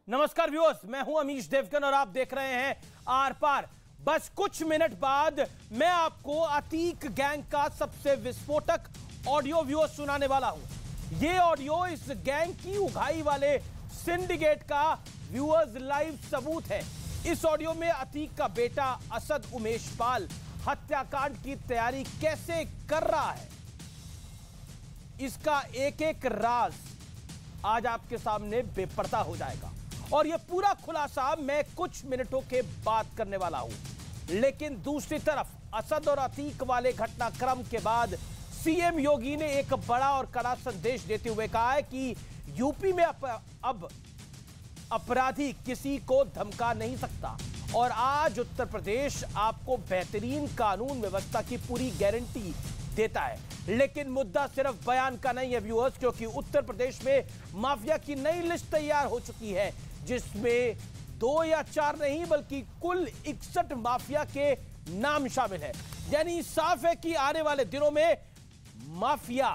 नमस्कार व्यूअर्स, मैं हूं अमीश देवगन और आप देख रहे हैं आर पार। बस कुछ मिनट बाद मैं आपको अतीक गैंग का सबसे विस्फोटक ऑडियो व्यूअर्स सुनाने वाला हूं। यह ऑडियो इस गैंग की उगाही वाले सिंडिकेट का व्यूअर्स लाइव सबूत है। इस ऑडियो में अतीक का बेटा असद उमेश पाल हत्याकांड की तैयारी कैसे कर रहा है, इसका एक एक राज आज आपके सामने बेपर्दा हो जाएगा और यह पूरा खुलासा मैं कुछ मिनटों के बाद करने वाला हूं। लेकिन दूसरी तरफ असद और अतीक वाले घटनाक्रम के बाद सीएम योगी ने एक बड़ा और कड़ा संदेश देते हुए कहा है कि यूपी में अब अपराधी किसी को धमका नहीं सकता और आज उत्तर प्रदेश आपको बेहतरीन कानून व्यवस्था की पूरी गारंटी देता है। लेकिन मुद्दा सिर्फ बयान का नहीं है व्यूअर्स, क्योंकि उत्तर प्रदेश में माफिया की नई लिस्ट तैयार हो चुकी है जिसमें 2 या 4 नहीं बल्कि कुल 61 माफिया के नाम शामिल है। यानी साफ है कि आने वाले दिनों में माफिया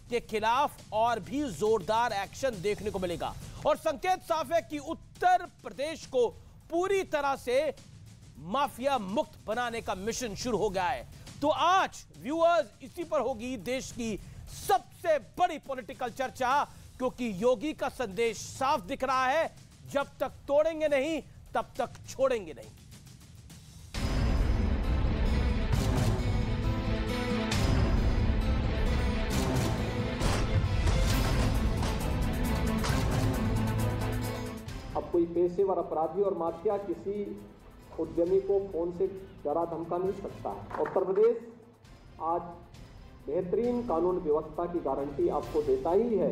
के खिलाफ और भी जोरदार एक्शन देखने को मिलेगा और संकेत साफ है कि उत्तर प्रदेश को पूरी तरह से माफिया मुक्त बनाने का मिशन शुरू हो गया है। तो आज व्यूअर्स इसी पर होगी देश की सबसे बड़ी पॉलिटिकल चर्चा, क्योंकि योगी का संदेश साफ दिख रहा है, जब तक तोड़ेंगे नहीं तब तक छोड़ेंगे नहीं। अब कोई पेशेवर अपराधी और माफिया किसी उद्यमी को फोन से डरा धमका नहीं सकता। उत्तर प्रदेश आज बेहतरीन कानून व्यवस्था की गारंटी आपको देता ही है।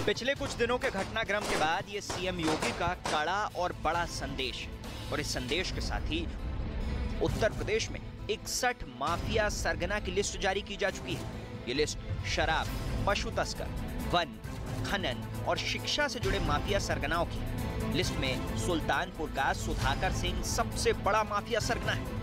पिछले कुछ दिनों के घटनाक्रम के बाद ये सीएम योगी का कड़ा और बड़ा संदेश, और इस संदेश के साथ ही उत्तर प्रदेश में 61 माफिया सरगना की लिस्ट जारी की जा चुकी है। ये लिस्ट शराब, पशु तस्कर, वन, खनन और शिक्षा से जुड़े माफिया सरगनाओं की। लिस्ट में सुल्तानपुर का सुधाकर सिंह सबसे बड़ा माफिया सरगना है।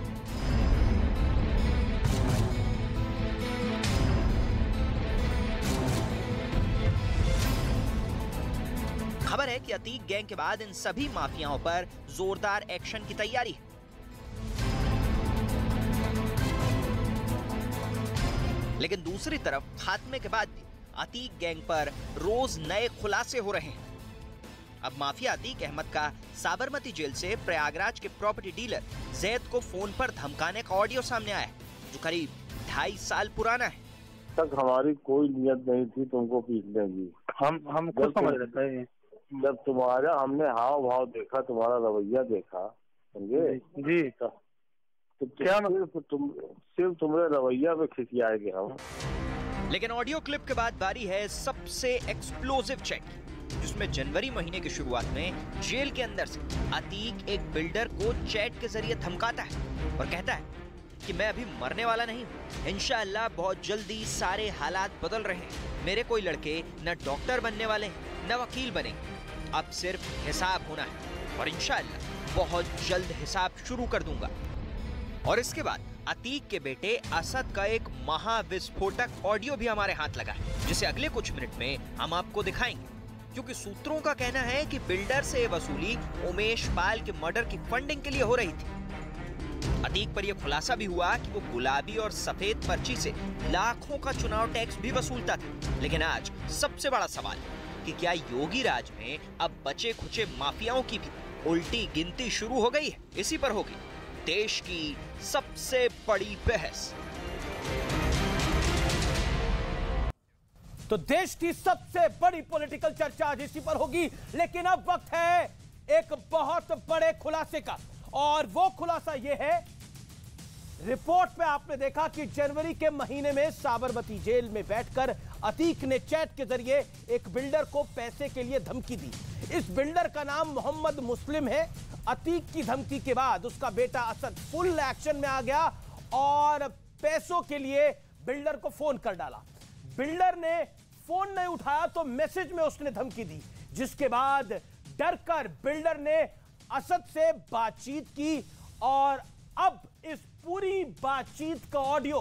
खबर है कि अतीक गैंग के बाद इन सभी माफियाओं पर जोरदार एक्शन की तैयारी है। लेकिन दूसरी तरफ खात्मे के बाद भी अतीक गैंग पर रोज नए खुलासे हो रहे हैं। अब माफिया अतीक अहमद का साबरमती जेल से प्रयागराज के प्रॉपर्टी डीलर जैद को फोन पर धमकाने का ऑडियो सामने आया है, जो करीब 2.5 साल पुराना है। तक हमारी कोई नियत नहीं थी तुमको पीटने की। हम खुद समझ रहे थे। जब तुम्हारा हमने हाव भाव देखा, तुम्हारा रवैया देखा, समझे जी, तो क्या मतलब सिर्फ तुम्हारे रवैया पे खिसियाएंगे हम। लेकिन ऑडियो क्लिप के बाद बारी है सबसे एक्सप्लोसिव चेक, जिसमें जनवरी महीने की शुरुआत में जेल के अंदर से अतीक एक बिल्डर को चैट के जरिए धमकाता है और कहता है कि मैं अभी मरने वाला नहीं हूँ, इंशाअल्लाह बहुत जल्दी सारे हालात बदल रहे हैं। मेरे कोई लड़के न डॉक्टर बनने वाले हैं न वकील बनेंगे, अब सिर्फ हिसाब होना है और इंशाअल्लाह बहुत जल्द हिसाब शुरू कर दूंगा। और इसके बाद अतीक के बेटे असद का एक महाविस्फोटक ऑडियो भी हमारे हाथ लगा है, जिसे अगले कुछ मिनट में हम आपको दिखाएंगे, क्योंकि सूत्रों का कहना है कि बिल्डर से वसूली उमेश पाल के मर्डर की फंडिंग के लिए हो रही थी। अतीक पर यह खुलासा भी हुआ कि वो गुलाबी और सफेद पर्ची से लाखों का चुनाव टैक्स भी वसूलता था। लेकिन आज सबसे बड़ा सवाल कि क्या योगी राज में अब बचे खुचे माफियाओं की भी उल्टी गिनती शुरू हो गई है? इसी पर होगी देश की सबसे बड़ी बहस। तो देश की सबसे बड़ी पॉलिटिकल चर्चा आज इसी पर होगी। लेकिन अब वक्त है एक बहुत बड़े खुलासे का, और वो खुलासा यह है, रिपोर्ट में आपने देखा कि जनवरी के महीने में साबरमती जेल में बैठकर अतीक ने चैट के जरिए एक बिल्डर को पैसे के लिए धमकी दी। इस बिल्डर का नाम मोहम्मद मुस्लिम है। अतीक की धमकी के बाद उसका बेटा असद फुल एक्शन में आ गया और पैसों के लिए बिल्डर को फोन कर डाला। बिल्डर ने फोन नहीं उठाया तो मैसेज में उसने धमकी दी, जिसके बाद डरकर बिल्डर ने असद से बातचीत की और अब इस पूरी बातचीत का ऑडियो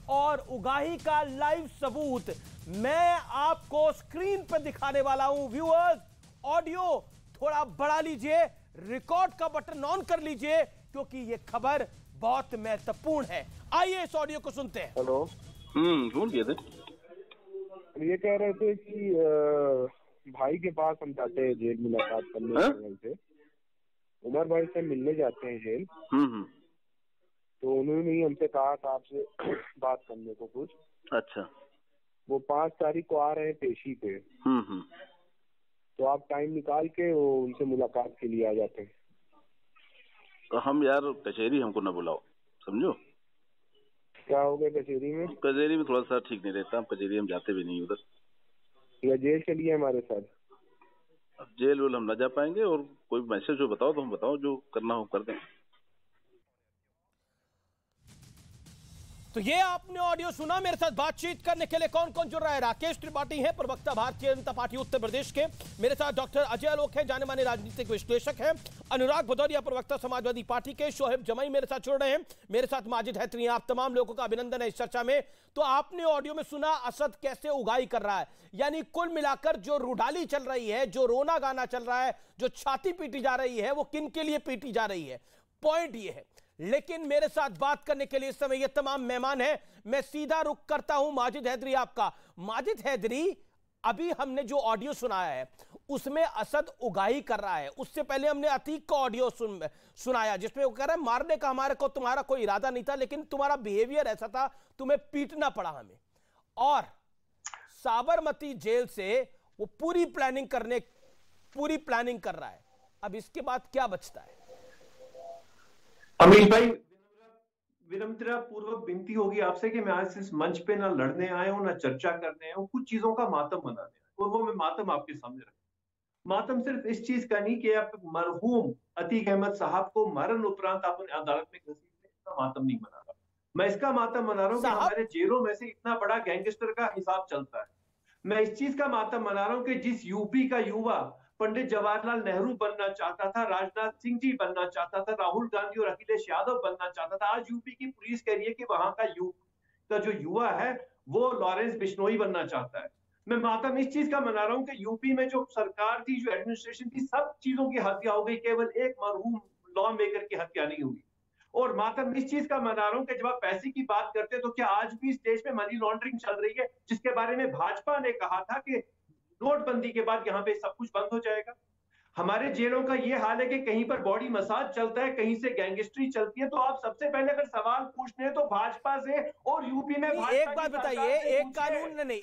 और उगाही का लाइव सबूत मैं आपको स्क्रीन पर दिखाने वाला हूं व्यूअर्स। ऑडियो थोड़ा बढ़ा लीजिए, रिकॉर्ड का बटन ऑन कर लीजिए, क्योंकि यह खबर बहुत महत्वपूर्ण है। आइए इस ऑडियो को सुनते हैं। हेलो। फोन किए थे। ये कह रहे थे कि भाई के पास हम जाते हैं जेल मुलाकात करने से, उमर भाई से मिलने जाते हैं जेल। तो उन्होंने ही हमसे कहा था आपसे बात करने को कुछ। अच्छा। वो 5 तारीख को आ रहे हैं पेशी पे। तो आप टाइम निकाल के वो उनसे मुलाकात के लिए आ जाते हैं। तो हम यार कचहरी हमको ना बुलाओ, समझो। क्या हो गया कचहरी में? कचहरी में थोड़ा सा ठीक नहीं रहता, हम कचहरी हम जाते भी नहीं उधर। या जेल चलिए हमारे साथ। अब जेल वेल हम ना जा पाएंगे, और कोई मैसेज हो बताओ तो हम बताओ, जो करना हो कर दें। तो ये आपने ऑडियो सुना। मेरे साथ बातचीत करने के लिए कौन कौन जुड़ रहा है? राकेश त्रिपाठी हैं, प्रवक्ता भारतीय जनता पार्टी उत्तर प्रदेश के। मेरे साथ डॉक्टर अजय आलोक हैं, जाने माने राजनीतिक विश्लेषक हैं। अनुराग भदौरिया, प्रवक्ता समाजवादी पार्टी के। शोहेब जमाई मेरे साथ जुड़ रहे हैं। मेरे साथ माजिद हैदरी। आप तमाम लोगों का अभिनंदन है इस चर्चा में। तो आपने ऑडियो में सुना असद कैसे उगाही कर रहा है, यानी कुल मिलाकर जो रुडाली चल रही है, जो रोना गाना चल रहा है, जो छाती पीटी जा रही है, वो किन के लिए पीटी जा रही है, पॉइंट ये है। लेकिन मेरे साथ बात करने के लिए इस समय ये तमाम मेहमान हैं। मैं सीधा रुख करता हूं माजिद हैदरी आपका। माजिद हैदरी, अभी हमने जो ऑडियो सुनाया है उसमें असद उगाही कर रहा है। उससे पहले हमने अतीक का ऑडियो सुनाया जिसमें वो कह रहा है मारने का हमारे को तुम्हारा कोई इरादा नहीं था, लेकिन तुम्हारा बिहेवियर ऐसा था, तुम्हें पीटना पड़ा हमें। और साबरमती जेल से वो पूरी प्लानिंग कर रहा है। अब इसके बाद क्या बचता है? अमीश भाई, विनम्रता पूर्वक विनती होगी आपसे कि मैं आज इस मंच पे ना लड़ने आया हूं, ना चर्चा करने आया हूं, कुछ चीजों का मातम मनाने आया, और वो मैं मातम आपके सामने रखूं। मातम सिर्फ इस चीज का नहीं कि आप मरहूम अतीक अहमद साहब को मरण उपरांत आपने अदालत में घसीटने, इसका मातम नहीं मना रहा। मैं इसका मातम मना रहा हूँ कि हमारे जेलों में से इतना बड़ा गैंगस्टर का हिसाब चलता है। मैं इस चीज का मातम मना रहा हूँ कि जिस यूपी का युवा पंडित जवाहरलाल नेहरू बनना चाहता था, राजनाथ सिंह जी बनना चाहता था, राहुल गांधी और अखिलेश यादव बनना चाहता था, आज यूपी की पुलिस कह रही है कि वहां का जो युवा है वो लॉरेंस बिश्नोई बनना चाहता है। मैं मातम इस चीज का मना रहा हूं कि यूपी में जो सरकार थी, जो एडमिनिस्ट्रेशन थी, सब चीजों की हत्या हो गई, केवल एक मरहूम लॉ मेकर की हत्या नहीं हुई। और मातम इस चीज का मना रहा हूं कि जब आप पैसे की बात करते हैं तो क्या आज भी इस देश में मनी लॉन्ड्रिंग चल रही है, जिसके बारे में भाजपा ने कहा था कि नोटबंदी के बाद यहाँ पे सब कुछ बंद हो जाएगा। हमारे जेलों का ये हाल है कि कहीं पर बॉडी मसाज चलता है, कहीं से गैंगस्ट्री चलती है। तो आप सबसे पहले अगर सवाल पूछते हैं तो भाजपा से और यूपी में एक बात बताइए, एक कानून नहीं,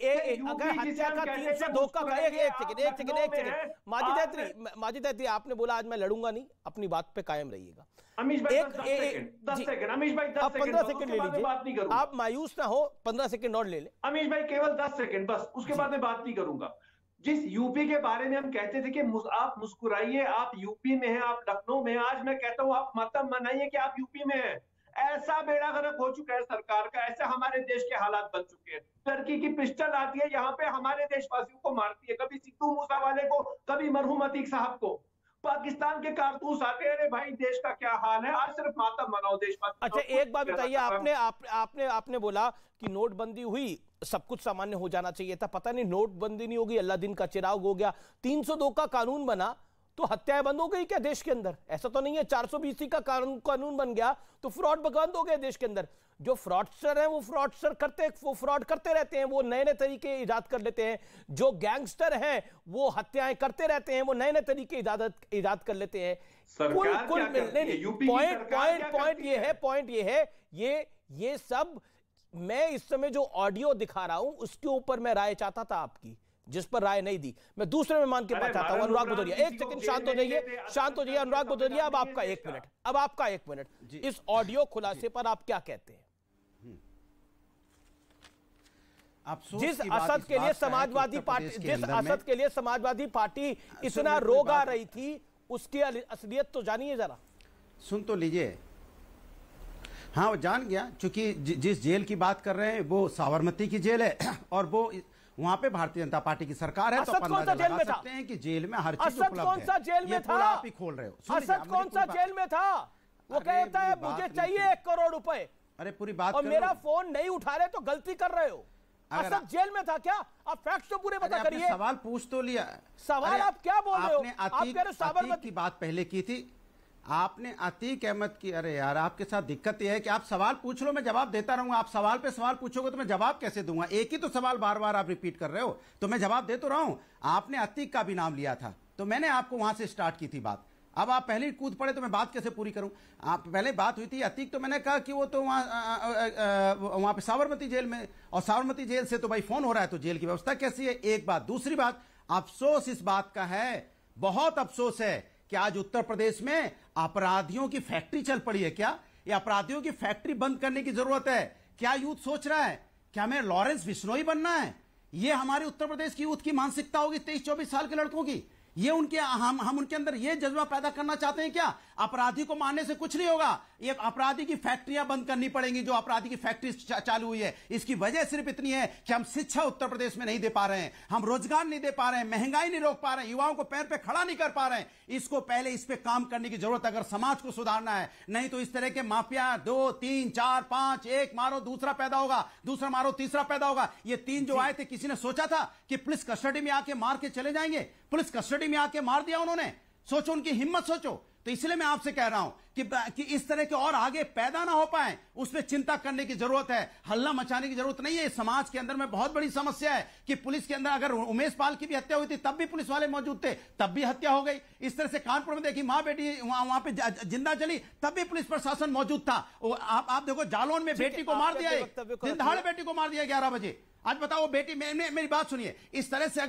अगर हत्या का 302 का एक सेकंड माजिद हैदरी, आपने बोला आज मैं लड़ूंगा नहीं, अपनी बात पे कायम रहिएगा। अमीश भाई 10 सेकंड, अमीश भाई 10 सेकंड, 15 सेकंड ले लीजिए, आप मायूस ना हो, 15 सेकंड और ले ले। अमीश भाई केवल 10 सेकंड बस, उसके बाद मैं बात नहीं करूंगा। जिस यूपी के बारे में हम कहते थे कि आप मुस्कुराइए, आप यूपी में हैं, आप लखनऊ में हैं, आज मैं कहता हूं आप मातम मनाइए कि आप यूपी में हैं। ऐसा बेड़ा गर्क हो चुका है सरकार का, ऐसे हमारे देश के हालात बन चुके हैं। टर्की की पिस्टल आती है यहाँ पे, हमारे देशवासियों को मारती है, कभी सिद्धू मूसावाले को, कभी मरहूम अतीक साहब को। पाकिस्तान के कारतूस आते हैं। अरे भाई देश का क्या हाल है, आज सिर्फ मातम मनाओ देशवासी। अच्छा एक बात बताइए, आपने बोला कि नोटबंदी हुई, सब कुछ सामान्य हो जाना चाहिए था, पता नहीं नोटबंदी नहीं होगी, अल्लाह दिन का चिराग हो गया, 302 का कानून बना तो हत्याएं बंद हो गई क्या देश के अंदर? ऐसा तो नहीं है। 420 का कानून बन गया तो फ्रॉड बंद हो गए देश के अंदर। जो फ्रॉडस्टर हैं वो फ्रॉड करते रहते हैं, वो नए नए तरीके इजाद कर लेते हैं। जो गैंगस्टर हैं वो हत्याएं करते रहते हैं, वो नए नए तरीके इजाद कर लेते हैं। पॉइंट ये सब मैं इस समय जो ऑडियो दिखा रहा हूं उसके ऊपर मैं राय चाहता था आपकी, जिस पर राय नहीं दी। मैं दूसरे मेहमान के पास चाहता हूं, अनुराग भदौरिया। एक सेकंड शांत हो जाइए अनुराग भदौरिया, अब आपका 1 मिनट। इस ऑडियो खुलासे पर आप क्या कहते हैं? जिस असद के लिए समाजवादी पार्टी इतना रोगा रही थी, उसकी असलियत तो जानिए जरा। सुन तो लीजिए। हाँ वो जान गया, क्योंकि जिस जेल की बात कर रहे हैं वो साबरमती की जेल है और वो वहां पे भारतीय जनता पार्टी की सरकार है। तो अपन लगा सकते हैं कि जेल में हर चीज उपलब्ध है। कौन सा जेल में था? आप ही खोल रहे हो। असद कौन सा जेल में था? वो कहता है मुझे चाहिए 1 करोड़ रुपए। अरे पूरी बात और मेरा फोन नहीं उठा रहे तो गलती कर रहे हो। असद जेल में था क्या? आप फैक्ट्स तो पूरे बता करिए। सवाल पूछ तो लिया, सवाल आप क्या बोल रहे हो? आप कह रहे हो साबरमती की बात पहले की थी, आपने अतीक अहमद की। अरे यार, आपके साथ दिक्कत यह है कि आप सवाल पूछ लो, मैं जवाब देता रहूंगा। आप सवाल पे सवाल पूछोगे तो मैं जवाब कैसे दूंगा? एक ही तो सवाल बार बार आप रिपीट कर रहे हो, तो मैं जवाब दे तो रहा हूं। आपने अतीक का भी नाम लिया था, तो मैंने आपको वहां से स्टार्ट की थी बात। अब आप पहले ही कूद पड़े तो मैं बात कैसे पूरी करूं? आप पहले बात हुई थी अतीक, तो मैंने कहा कि वो तो वहां पे साबरमती जेल में, और साबरमती जेल से तो भाई फोन हो रहा है, तो जेल की व्यवस्था कैसी है? एक बात। दूसरी बात, अफसोस इस बात का है, बहुत अफसोस है कि आज उत्तर प्रदेश में अपराधियों की फैक्ट्री चल पड़ी है। क्या ये अपराधियों की फैक्ट्री बंद करने की जरूरत है? क्या यूथ सोच रहा है क्या हमें लॉरेंस बिश्नोई बनना है? ये हमारे उत्तर प्रदेश की यूथ की मानसिकता होगी, 23-24 साल के लड़कों की। ये उनके हम उनके अंदर ये जज्बा पैदा करना चाहते हैं क्या? अपराधी को मारने से कुछ नहीं होगा, ये अपराधी की फैक्ट्रियां बंद करनी पड़ेंगी। जो अपराधी की फैक्ट्री चालू हुई है, इसकी वजह सिर्फ इतनी है कि हम शिक्षा उत्तर प्रदेश में नहीं दे पा रहे हैं, हम रोजगार नहीं दे पा रहे हैं, महंगाई नहीं रोक पा रहे हैं, युवाओं को पैर पे खड़ा नहीं कर पा रहे हैं। इसको पहले इस पे काम करने की जरूरत है अगर समाज को सुधारना है। नहीं तो इस तरह के माफिया 2, 3, 4, 5, एक मारो दूसरा पैदा होगा, दूसरा मारो तीसरा पैदा होगा। ये 3 जो आए थे, किसी ने सोचा था कि पुलिस कस्टडी में आके मार के चले जाएंगे? पुलिस कस्टडी में आके मार दिया उन्होंने। सोचो, उनकी हिम्मत सोचो। तो इसलिए मैं आपसे कह रहा हूं कि इस तरह के और आगे पैदा ना हो पाए, उस पर चिंता करने की जरूरत है, हल्ला मचाने की जरूरत नहीं है। समाज के अंदर में बहुत बड़ी समस्या है कि पुलिस के अंदर, अगर उमेश पाल की भी हत्या हुई थी तब भी पुलिस वाले मौजूद थे, तब भी हत्या हो गई। इस तरह से कानपुर में देखी, मां बेटी वहां पे जिंदा जली, तब भी पुलिस प्रशासन मौजूद था। आप देखो, जालौन में बेटी को मार दिया, दिन दहाड़े बेटी को मार दिया 11 बजे। आज बताओ बेटी, मेरी बात सुनिए, इस तरह से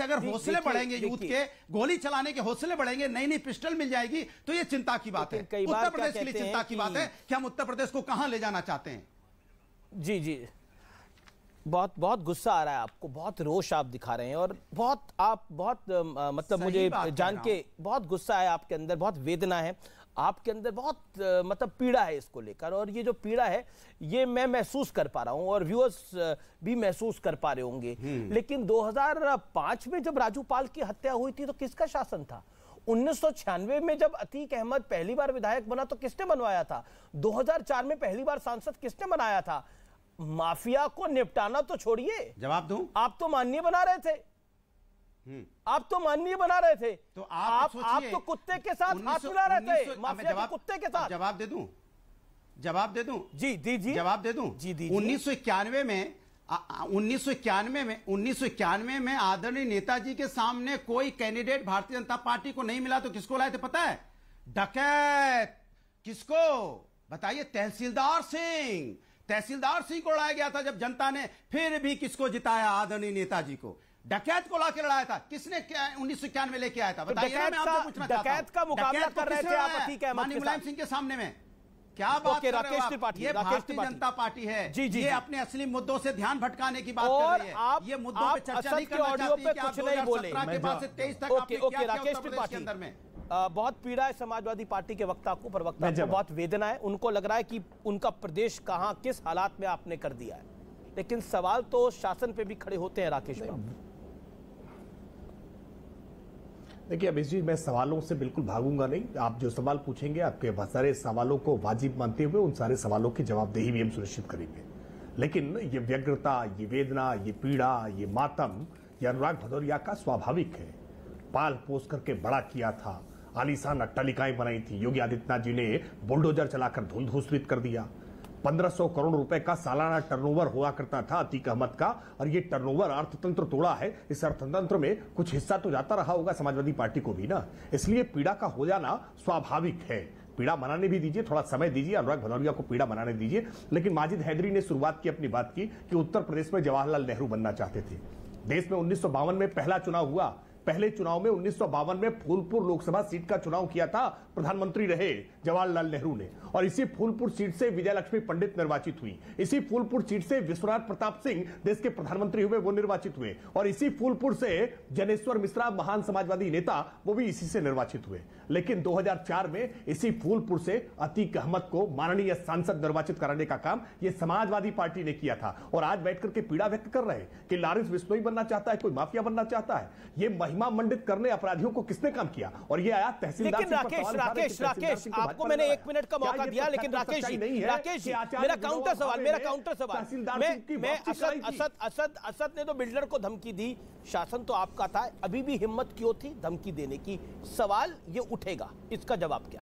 अगर हौसले बढ़ेंगे यूथ के, गोली चलाने के हौसले बढ़ेंगे, नई नई पिस्टल मिल जाएगी, तो ये चिंता की बात है। उत्तर प्रदेश के लिए चिंता की बात है कि हम उत्तर प्रदेश को कहां ले जाना चाहते हैं। जी जी, बहुत बहुत गुस्सा आ रहा है आपको, बहुत रोष आप दिखा रहे हैं, और मतलब मुझे जान के बहुत गुस्सा है आपके अंदर, बहुत वेदना है आपके अंदर, बहुत मतलब पीड़ा है इसको लेकर। और ये जो पीड़ा है ये मैं महसूस कर पा रहा हूं, और व्यूअर्स भी महसूस कर पा रहे होंगे। लेकिन 2005 में जब राजू पाल की हत्या हुई थी तो किसका शासन था? 1996 में जब अतीक अहमद पहली बार विधायक बना तो किसने बनवाया था? 2004 में पहली बार सांसद किसने बनाया था? माफिया को निपटाना तो छोड़िए, जवाब दूं? आप तो माननीय बना रहे थे, आप तो माननीय बना रहे थे, तो आप तो कुत्ते के साथ हाथ मिला रहे थे, माफिया के कुत्ते के साथ। जवाब दे दूं? जी दीजिए, जवाब दे दूं? जी दीजिए। 1991 में आदरणीय नेताजी के सामने कोई कैंडिडेट भारतीय जनता पार्टी को नहीं मिला तो किसको लाए थे पता है? डकैत। किसको बताइए? तहसीलदार सिंह को लाया गया था। जब जनता ने फिर भी किसको जिताया? आदरणीय नेताजी को। डकैत को लाकर लड़ाया था किसने? 1991 लेके आया था, बताइए। मैं आपसे पूछना चाहता हूं, डकैत का मुकाबला कर रहे थे आप अतीक अहमद के साथ, मुलायम सिंह के सामने में। क्या बात कर रहे हो आप? ये भारतीय जनता पार्टी है, ये अपने असली मुद्दों से ध्यान भटकाने की बात कर रही है। आप ये मुद्दों पे चर्चा नहीं करना चाहती कि आप 2017 के बाद से 23 तक आपने क्या किया उत्तर प्रदेश के अंदर में। बहुत पीड़ा है समाजवादी पार्टी के वक्ता को, बहुत वेदना है। उनको लग रहा है कि उनका प्रदेश कहां किस हालात में आपने कर दिया है, लेकिन सवाल तो शासन पे भी खड़े होते हैं। राकेश बाबू, देखिए अभिष जी, मैं सवालों से बिल्कुल भागूंगा नहीं। आप जो सवाल पूछेंगे, आपके बहुत सारे सवालों को वाजिब मानते हुए उन सारे सवालों की जवाबदेही भी हम सुनिश्चित करेंगे। लेकिन ये व्यग्रता, ये वेदना, ये पीड़ा, ये मातम, ये अनुराग भदौरिया का स्वाभाविक है। पाल पोस करके बड़ा किया था, आलीशान अट्टालिकाएं बनाई थी, योगी आदित्यनाथ जी ने बुलडोजर चलाकर धूल धूसरित कर दिया। 1500 करोड़ रुपए का सालाना टर्नओवर हुआ करता था अतीक अहमद का, और ये टर्नओवर अर्थतंत्र तोड़ा है। इस अर्थतंत्र में कुछ हिस्सा तो जाता रहा होगा समाजवादी पार्टी को भी ना, इसलिए पीड़ा का हो जाना स्वाभाविक है। पीड़ा मनाने भी दीजिए, थोड़ा समय दीजिए, अनुराग भदौरिया को पीड़ा मनाने दीजिए। लेकिन माजिद हैदरी ने शुरुआत की अपनी बात की कि उत्तर प्रदेश में जवाहरलाल नेहरू बनना चाहते थे। देश में 1952 में पहला चुनाव हुआ। पहले चुनाव में 1952 में फूलपुर लोकसभा सीट का चुनाव किया था, प्रधानमंत्री रहे जवाहरलाल नेहरू ने, और इसी फूलपुर सीट से विजयलक्ष्मी पंडित निर्वाचित हुई। इसी फूलपुर सीट से विश्वनाथ प्रताप सिंह देश के प्रधानमंत्री हुए, वो निर्वाचित हुए, और इसी फूलपुर से जनेश्वर मिश्रा महान समाजवादी नेता, वो भी इसी से निर्वाचित हुए। लेकिन 2004 में इसी फूलपुर से अतीक अहमद को माननीय सांसद निर्वाचित कराने का काम ये समाजवादी पार्टी ने किया था। और आज बैठ करके पीड़ा व्यक्त कर रहे हैं कि लॉरेंस बिश्नोई बनना चाहता है, कोई माफिया बनना चाहता है। ये महिमा मंडित करने अपराधियों को किसने काम किया? और ये आया तहसीलदार। लेकिन राकेश आपको मैंने 1 मिनट का मौका दिया, लेकिन राकेश जी मेरा काउंटर सवाल, मैं असद ने तो बिल्डर को धमकी दी, शासन तो आपका था, अभी भी हिम्मत क्यों थी धमकी देने की? सवाल ये उठेगा, इसका जवाब क्या?